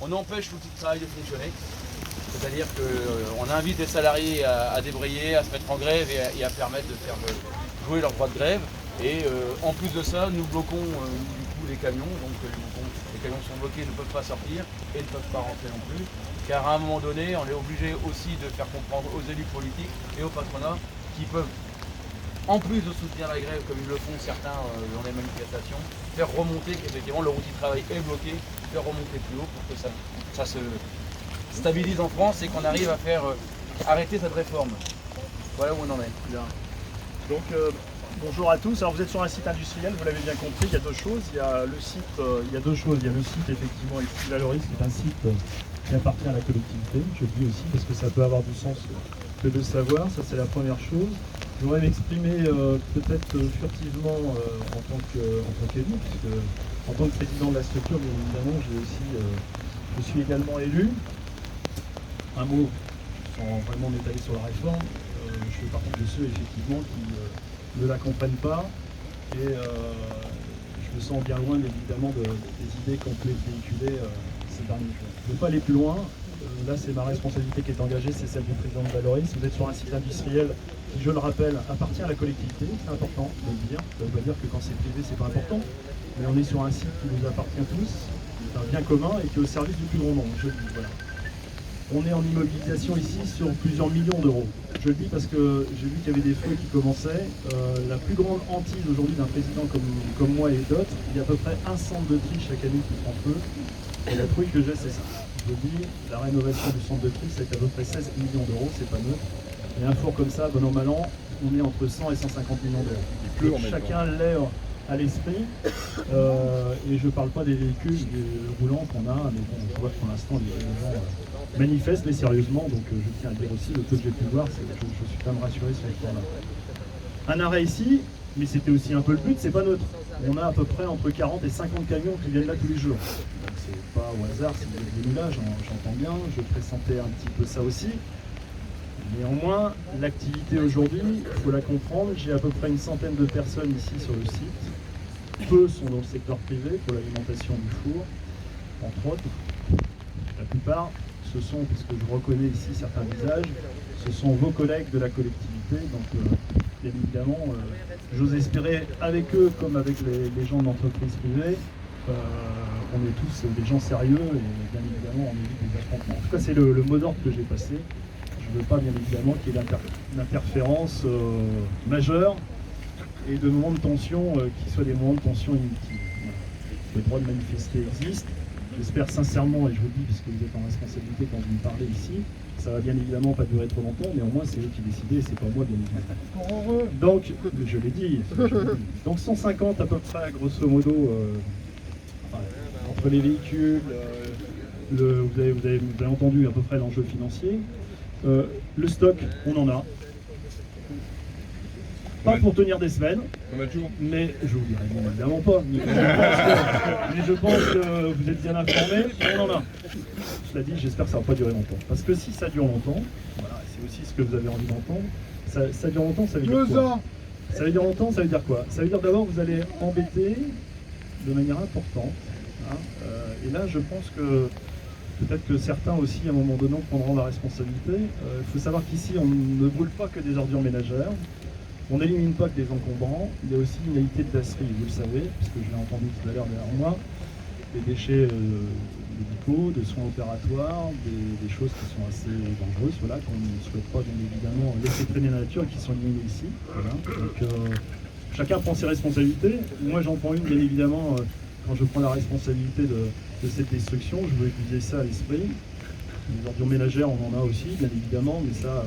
on empêche l'outil de travail de fonctionner. C'est-à-dire qu'on invite les salariés à débrayer, à se mettre en grève et à permettre de faire jouer leur droit de grève. Et en plus de ça, nous bloquons du coup les camions. Donc les camions sont bloqués, ne peuvent pas sortir et ne peuvent pas rentrer non plus. Car à un moment donné, on est obligé aussi de faire comprendre aux élus politiques et au patronat qui peuvent, en plus de soutenir la grève comme ils le font certains dans les manifestations, faire remonter qu'effectivement leur outil de travail est bloqué, faire remonter plus haut pour que ça se stabilise en France et qu'on arrive à faire arrêter cette réforme. Voilà où on en est. Bien. Donc bonjour à tous. Alors vous êtes sur un site industriel, vous l'avez bien compris, il y a deux choses. Il y a le site, effectivement ici Valoris, qui est un site qui appartient à la collectivité, je le dis aussi parce que ça peut avoir du sens que de le savoir, ça c'est la première chose. Je voudrais m'exprimer peut-être furtivement en tant qu'élu, puisque en tant que président de la structure, bien évidemment, je suis également élu. Un mot, sans vraiment m'étaler sur la réforme, je fais partie de ceux effectivement qui ne la comprennent pas et je me sens bien loin évidemment des idées qu'on peut véhiculer ces derniers jours. Je ne veux pas aller plus loin, là c'est ma responsabilité qui est engagée, c'est celle du président de Valoris. Vous êtes sur un site industriel qui, je le rappelle, appartient à la collectivité, c'est important de le dire. Ça ne veut pas dire que quand c'est privé c'est pas important, mais on est sur un site qui nous appartient tous, qui est un bien commun et qui est au service du plus grand nombre, je le dis, voilà. On est en immobilisation ici sur plusieurs millions d'euros. Je le dis parce que j'ai vu qu'il y avait des feux qui commençaient. La plus grande hantise aujourd'hui d'un président comme moi et d'autres, il y a à peu près un centre de tri chaque année qui prend feu. Et la trouille que j'ai, c'est ça. Je le dis, la rénovation du centre de tri, c'est à peu près 16 millions d'euros, c'est pas neutre. Et un four comme ça, bon an mal an, on est entre 100 et 150 millions d'euros. Chacun l'ait à l'esprit. Et je ne parle pas des véhicules roulants qu'on a, mais bon, je vois que pour l'instant, les gens manifestent, mais sérieusement, donc je tiens à dire aussi, le peu que j'ai pu voir, c'est que je suis quand même rassuré sur ce point-là. Un arrêt ici, mais c'était aussi un peu le but, c'est pas neutre. On a à peu près entre 40 et 50 camions qui viennent là tous les jours. Donc c'est pas au hasard, c'est des là, j'entends bien, je pressentais un petit peu ça aussi. Néanmoins, l'activité aujourd'hui, il faut la comprendre, j'ai à peu près une centaine de personnes ici sur le site. Peu sont dans le secteur privé pour l'alimentation du four, entre autres. La plupart, ce sont, parce que je reconnais ici certains visages, ce sont vos collègues de la collectivité. Donc, bien évidemment, j'ose espérer avec eux, comme avec les gens de l'entreprise privée, on est tous des gens sérieux et bien évidemment, on évite des affrontements. En tout cas, c'est le mot d'ordre que j'ai passé. Je ne veux pas, bien évidemment, qu'il y ait une interférence majeure et de moments de tension qui soient des moments de tension inutiles. Voilà. Le droit de manifester existe. J'espère sincèrement, et je vous le dis puisque vous êtes en responsabilité quand vous me parlez ici, ça va bien évidemment pas durer trop longtemps, néanmoins c'est eux qui décident, c'est pas moi bien évidemment. Donc, je l'ai dit, donc 150 à peu près, grosso modo, entre les véhicules, vous avez entendu à peu près l'enjeu financier. Le stock, on en a. Pas pour tenir des semaines, mais je vous dirai bien évidemment pas. Mais je pense que vous êtes bien informés, on en a. Cela dit, j'espère que ça ne va pas durer longtemps. Parce que si ça dure longtemps, voilà, c'est aussi ce que vous avez envie d'entendre, ça dure longtemps, ça veut dire quoi? Ça veut dire longtemps, ça veut dire quoi? Ça veut dire d'abord que vous allez embêter de manière importante. Hein, et là, je pense que peut-être que certains aussi, à un moment donné, prendront la responsabilité. Il faut savoir qu'ici, on ne brûle pas que des ordures ménagères. On n'élimine pas que des encombrants, il y a aussi une qualité de tasserie, vous le savez, puisque je l'ai entendu tout à l'heure derrière moi, des déchets médicaux, de soins opératoires, des choses qui sont assez dangereuses, voilà, qu'on ne souhaite pas bien évidemment laisser traîner la nature et qui sont éliminées ici. Voilà. Donc chacun prend ses responsabilités. Moi j'en prends une bien évidemment quand je prends la responsabilité de cette destruction, je veux utiliser ça à l'esprit. Les ordures ménagères, on en a aussi, bien évidemment, mais ça...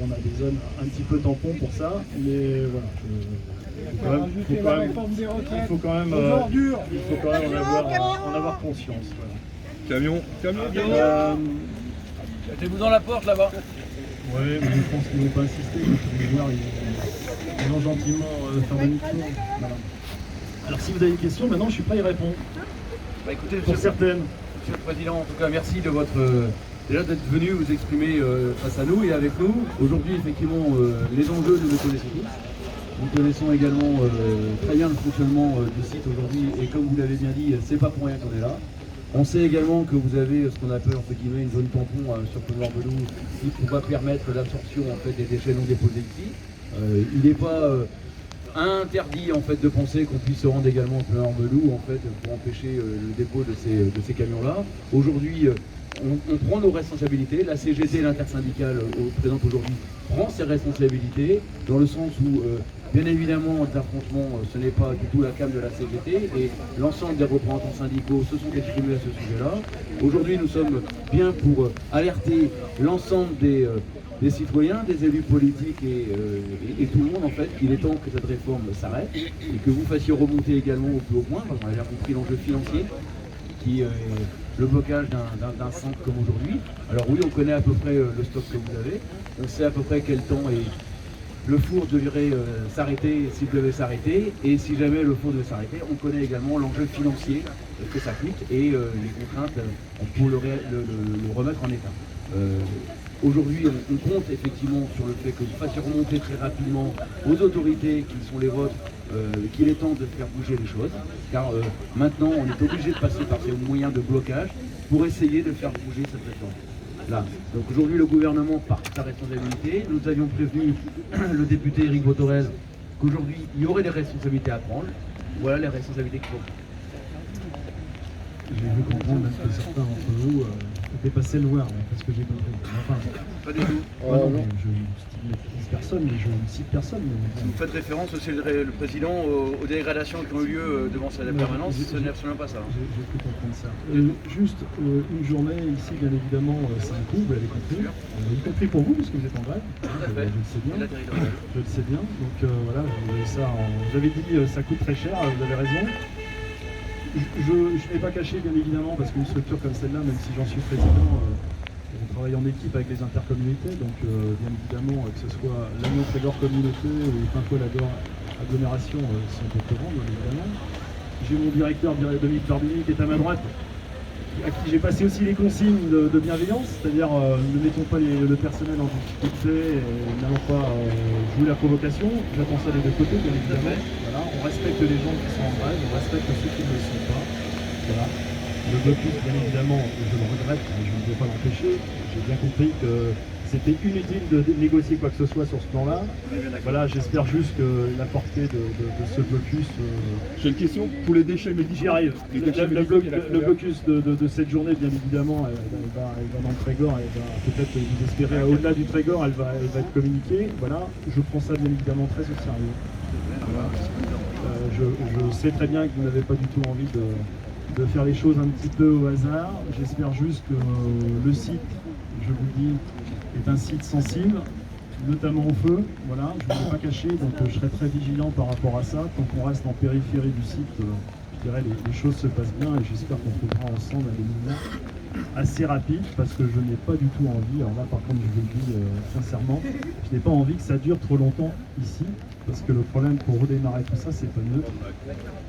on a des zones un petit peu tampons pour ça, mais voilà, il faut quand même en avoir conscience. Voilà. Camion. Mettez-vous dans la porte là-bas. Oui, mais je pense qu'ils ne vont pas insister, ils vont gentiment faire demi-tour. Voilà. Alors si vous avez des questions, maintenant je suis prêt à y répondre. Bah, écoutez, pour certaines. Monsieur le Président, en tout cas merci de votre... Déjà d'être venu vous exprimer face à nous et avec nous. Aujourd'hui, effectivement, les enjeux, nous les connaissons tous. Nous connaissons également très bien le fonctionnement du site aujourd'hui. Et comme vous l'avez bien dit, c'est pas pour rien qu'on est là. On sait également que vous avez ce qu'on appelle entre guillemets une zone tampon sur Pleuvoir-Belou qui va permettre l'absorption en fait, des déchets non déposés ici. Il n'est pas interdit en fait, de penser qu'on puisse se rendre également à Pleuvoir-Belou en fait, pour empêcher le dépôt de ces camions-là. Aujourd'hui, on prend nos responsabilités. La CGT, l'intersyndicale présente aujourd'hui, prend ses responsabilités dans le sens où bien évidemment, d'affrontement, ce n'est pas du tout la cam de la CGT et l'ensemble des représentants syndicaux se sont exprimés à ce sujet-là. Aujourd'hui, nous sommes bien pour alerter l'ensemble des citoyens, des élus politiques et tout le monde en fait qu'il est temps que cette réforme s'arrête et que vous fassiez remonter également au plus haut point, parce qu'on a bien compris l'enjeu financier qui est le blocage d'un centre comme aujourd'hui. Alors oui, on connaît à peu près le stock que vous avez, on sait à peu près quel temps le four devrait s'arrêter s'il devait s'arrêter, et si jamais le four devait s'arrêter, on connaît également l'enjeu financier que ça coûte et les contraintes pour le remettre en état. Aujourd'hui, on compte effectivement sur le fait que vous fassiez remonter très rapidement aux autorités qui sont les vôtres qu'il est temps de faire bouger les choses, car maintenant on est obligé de passer par ces moyens de blocage pour essayer de faire bouger cette réforme. Là. Donc aujourd'hui le gouvernement part de sa responsabilité. Nous avions prévenu le député Éric Botorel qu'aujourd'hui il y aurait des responsabilités à prendre. Voilà les responsabilités qu'il faut prendre. J'ai vu comprendre même que certains d'entre vous dépassaient le voir, parce que j'ai compris. Enfin, pas du tout. Non. Je stigmatise personne, mais je ne cite personne. Mais... Vous faites référence aussi le président aux dégradations qui ont eu lieu devant sa permanence, ce n'est absolument pas ça. J'ai pu comprendre ça. Juste une journée ici, bien évidemment, c'est un coût, vous l'avez compris. Y compris pour vous, parce que vous êtes en grève. Je le sais bien. Je le sais bien. Donc voilà, j'avais dit ça coûte très cher, vous avez raison. Je n'ai pas caché, bien évidemment, parce qu'une structure comme celle-là, même si j'en suis président, on travaille en équipe avec les intercommunautés, donc bien évidemment, que ce soit l'Agnon-Trégor communauté ou Pinfo-Lagor agglomération, si on peut te rendre, bien évidemment. J'ai mon directeur, Dominique Barbini, qui est à ma droite, à qui j'ai passé aussi les consignes de bienveillance, c'est-à-dire ne mettons pas le personnel en difficulté et n'allons pas jouer la provocation. J'attends ça des deux côtés, bien évidemment. Voilà, on respecte les gens qui sont en grève, on respecte ceux qui ne le sont pas. Voilà. Le blocus, bien évidemment, je le regrette, mais je ne peux pas l'empêcher. J'ai bien compris que c'était inutile de négocier quoi que ce soit sur ce plan-là. Voilà, j'espère juste que la portée de ce blocus... J'ai une question pour les déchets médicaux. J'y arrive. Le blocus de cette journée, bien évidemment, elle va dans le Trégor, elle va peut-être vous espérer au-delà du Trégor, elle va être communiquée. Voilà, je prends ça bien évidemment très au sérieux. Voilà. Je sais très bien que vous n'avez pas du tout envie de faire les choses un petit peu au hasard. J'espère juste que le site, je vous le dis, est un site sensible, notamment au feu. Voilà, je ne vais pas cacher, donc je serai très vigilant par rapport à ça. Tant qu'on reste en périphérie du site, je dirais les choses se passent bien et j'espère qu'on trouvera ensemble un élément assez rapide parce que je n'ai pas du tout envie, alors là par contre je vous le dis sincèrement, je n'ai pas envie que ça dure trop longtemps ici parce que le problème pour redémarrer tout ça c'est pas neutre.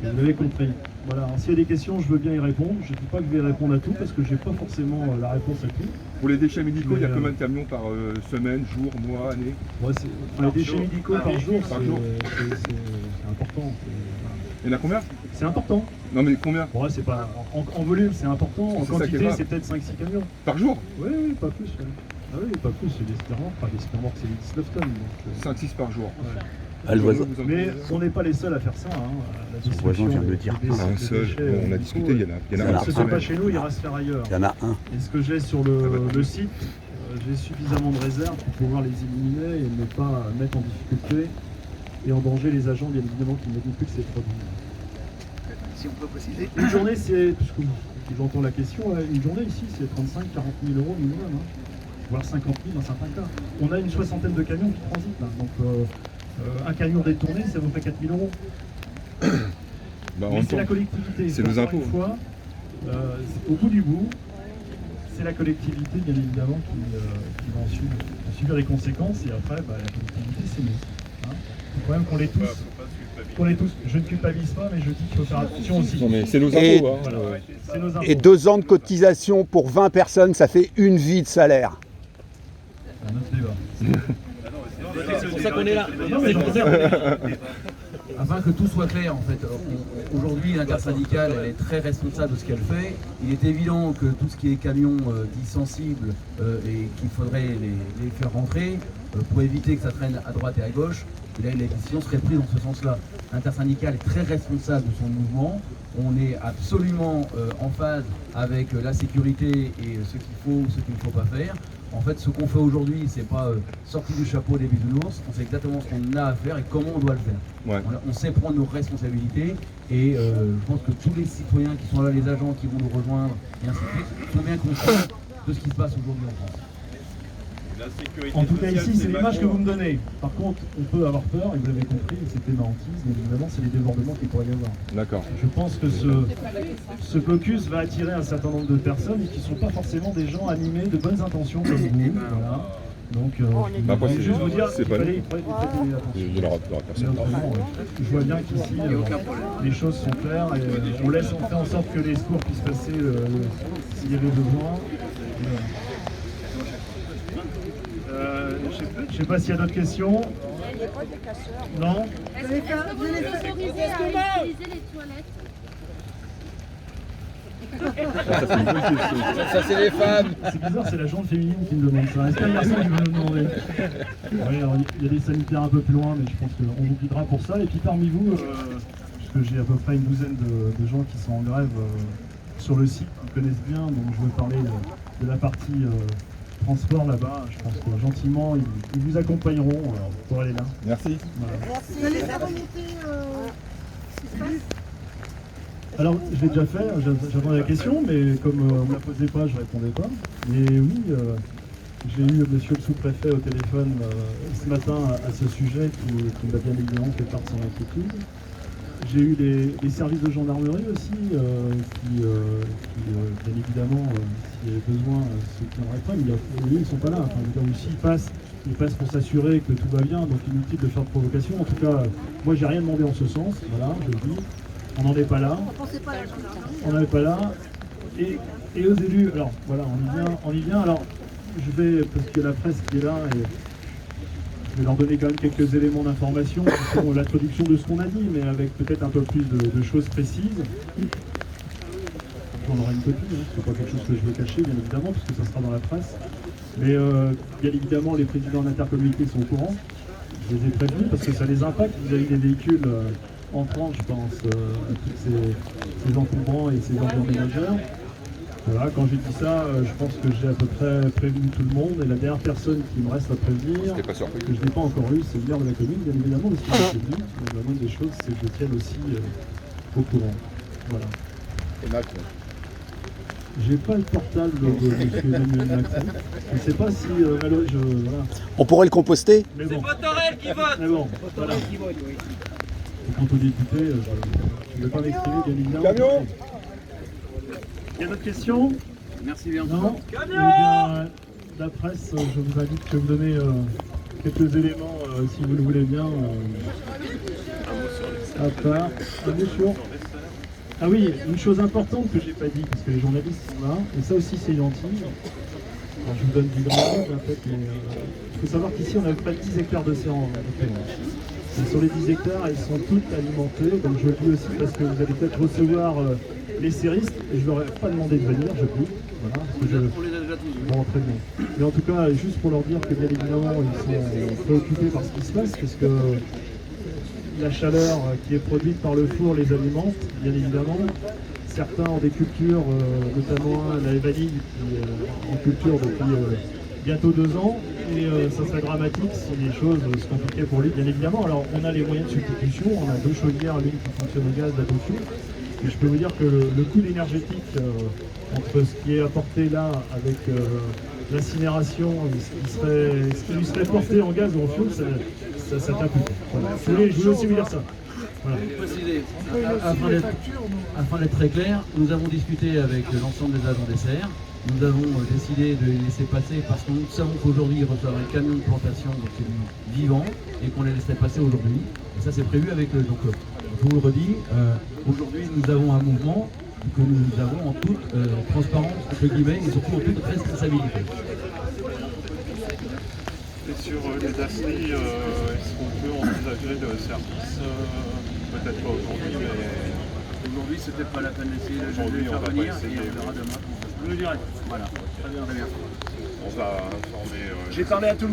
Vous l'avez compris. Voilà, s'il y a des questions je veux bien y répondre, je ne dis pas que je vais répondre à tout parce que j'ai pas forcément la réponse à tout. Pour les déchets médicaux, il y a combien de camions par semaine, jour, mois, année? Les déchets médicaux par jour, c'est important. Il y en a combien? C'est important. Non mais combien? Ouais, c'est pas en volume, c'est important. En quantité, c'est peut-être 5-6 camions. Par jour? Oui, pas plus. Ouais. Ah oui, pas plus, c'est des spiremorques. Enfin, des spiremorques, c'est des 19 tonnes. 5-6 par jour. Ouais. Ah, le voisin. Mais on n'est pas les seuls à faire ça. Hein. Le voisin vient de le dire. Un seul, on a discuté, il y en a un. Si ce n'est pas chez nous, il ira se faire ailleurs. Il y en a un. Et ce que j'ai sur le site, j'ai suffisamment de réserves pour pouvoir les éliminer et ne pas mettre en difficulté et en danger les agents, bien évidemment, qui manipulent ces produits. Si on peut préciser. Une journée, c'est, parce que j'entends la question, une journée ici, c'est 35-40 000 euros minimum, hein, voire 50 000 dans certains cas. On a une soixantaine de camions qui transitent là, donc un camion détourné, ça vous fait 4 000 euros. Mais c'est la collectivité. C'est nos impôts. Une fois, au bout du bout, c'est la collectivité, bien évidemment, qui va en subir les conséquences, et après, la collectivité, c'est nous. Hein. Il faut quand même qu'on les tous. Je ne culpabilise pas, mais je dis qu'il faut faire attention aussi. Non mais c'est nos impôts. Voilà, c'est nos impôts. Et 2 ans de cotisation pour 20 personnes, ça fait une vie de salaire. Un autre débat. C'est pour ça qu'on est là. Non, mais Afin que tout soit clair, en fait, aujourd'hui l'intersyndicale elle est très responsable de ce qu'elle fait. Il est évident que tout ce qui est camions dits sensibles et qu'il faudrait les faire rentrer pour éviter que ça traîne à droite et à gauche, les décisions seraient prises dans ce sens-là. L'intersyndicale est très responsable de son mouvement. On est absolument en phase avec la sécurité et ce qu'il faut ou ce qu'il ne faut pas faire. En fait, ce qu'on fait aujourd'hui, c'est pas sorti du chapeau des bisounours, on sait exactement ce qu'on a à faire et comment on doit le faire. Ouais. On sait prendre nos responsabilités et je pense que tous les citoyens qui sont là, les agents qui vont nous rejoindre et ainsi de suite, sont bien conscients de ce qui se passe aujourd'hui en France. En tout cas ici, c'est l'image que vous me donnez. Par contre, on peut avoir peur, et vous l'avez compris, c'était ma hantise, mais évidemment, c'est les débordements qu'il pourrait y avoir. D'accord. Je pense que ce blocus va attirer un certain nombre de personnes qui ne sont pas forcément des gens animés de bonnes intentions comme vous. Voilà. Donc, Bah, après, je voulais juste vous dire c'est qu'il pas fallait prêter attention. Il y aura personne. Je vois bien qu'ici, les choses sont claires et on fait en sorte que les secours puissent passer s'il y avait besoin. Je ne sais pas s'il y a d'autres questions. Non. Est-ce que vous nous autorisez à utiliser les toilettes? Ça, c'est les femmes. C'est bizarre, c'est la jante féminine qui me demande ça. Est-ce qu'il y a un garçon qui veut nous demander? Oui, alors, il y a des sanitaires un peu plus loin, mais je pense qu'on vous guidera pour ça. Et puis parmi vous, puisque j'ai à peu près une douzaine de gens qui sont en grève sur le site, qui connaissent bien, donc je vais parler de la partie transport là-bas. Je pense que gentiment, ils vous accompagneront pour aller là. Merci. Voilà. Vous allez faire remonter ce qui se passe? Alors, je l'ai déjà fait, j'attendais la question, mais comme on ne me la posait pas, je ne répondais pas. Mais oui, j'ai eu monsieur le sous-préfet au téléphone ce matin à ce sujet qui m'a bien évidemment fait part de son inquiétude. J'ai eu les services de gendarmerie aussi, qui bien évidemment, s'il y avait besoin, ceux qui en réclament, ils ne sont pas là. Enfin, je veux dire, aussi, ils passent pour s'assurer que tout va bien, donc inutile de faire de provocation. En tout cas, moi, j'ai rien demandé en ce sens, voilà, je le dis. On n'en est pas là. On n'en est pas là. Et aux élus, alors voilà, on y vient. Alors, je vais, parce que la presse qui est là, et je vais leur donner quand même quelques éléments d'information sur l'introduction de ce qu'on a dit, mais avec peut-être un peu plus de choses précises. J'en aurai une copie, hein. C'est pas quelque chose que je veux cacher, bien évidemment, parce que ça sera dans la presse. Mais bien évidemment, les présidents d'intercommunauté sont au courant. Je les ai prévenus parce que ça les impacte vis-à-vis des véhicules entrant, je pense, à tous ces encombrants et ces environnementageurs. Voilà, quand j'ai dit ça, je pense que j'ai à peu près prévenu tout le monde. Et la dernière personne qui me reste à prévenir, Pas surpris. que je n'ai pas encore eu, c'est le maire de la commune, bien évidemment, parce qu'il m'a dit. Donc la moindre des choses, c'est que je tienne aussi au courant. Voilà. Et Macron. J'ai pas le portable de M. Emmanuel Macron. Je ne sais pas si voilà. On pourrait le composter. Mais bon. C'est Botorel qui vote. Mais bon, voilà. Et quant aux députés, je ne vais pas m'exprimer, bien évidemment. Camion. Il y a d'autres questions? Merci bien. Non. Eh bien, la presse, je vous invite à vous donner quelques éléments, si vous le voulez bien. À part. Un mot sur. Ah oui, une chose importante que j'ai pas dit, parce que les journalistes sont là, et ça aussi c'est gentil. Alors, je vous donne du drame, en fait, mais il faut savoir qu'ici on n'a pas 10 hectares d'océan. Sur les 10 hectares, elles sont toutes alimentées, donc je le dis aussi parce que vous allez peut-être recevoir les séristes, et je ne leur ai pas demandé de venir, je le dis. Voilà, parce que On les a déjà tous. Bon, très bien. Mais en tout cas, juste pour leur dire que bien évidemment, ils sont préoccupés par ce qui se passe, parce que la chaleur qui est produite par le four les alimente, bien évidemment. Certains ont des cultures, notamment la vanille, qui est en culture depuis bientôt 2 ans, et ça serait dramatique si les choses se compliquaient pour lui, bien évidemment. Alors on a les moyens de substitution, on a 2 chaudières, l'une qui fonctionne au gaz, la dessus. Et je peux vous dire que le coût énergétique entre ce qui est apporté là avec l'incinération et ce qui lui serait porté en gaz ou en fioul, ça tape. Voilà. Je voulais aussi vous dire ça. Voilà. Préciser, afin d'être très clair, nous avons discuté avec l'ensemble des agents des serres. Nous avons décidé de les laisser passer parce que nous savons qu'aujourd'hui ils reçoivent un camion de plantation, donc c'est du vivant, et qu'on les laisserait passer aujourd'hui. Et ça c'est prévu avec eux. Donc je vous le redis, aujourd'hui nous avons un mouvement que nous avons en toute transparence, entre guillemets, et surtout en toute responsabilité. sur les dasseries, est-ce qu'on peut envisager le service peut-être pas aujourd'hui, mais Aujourd'hui, c'était pas la peine d'essayer de aujourd'hui, les on faire va pas venir essayer. et on verra demain. Je le dirai. Voilà. Très bien, très bien. On va informer. J'ai parlé à tout le monde.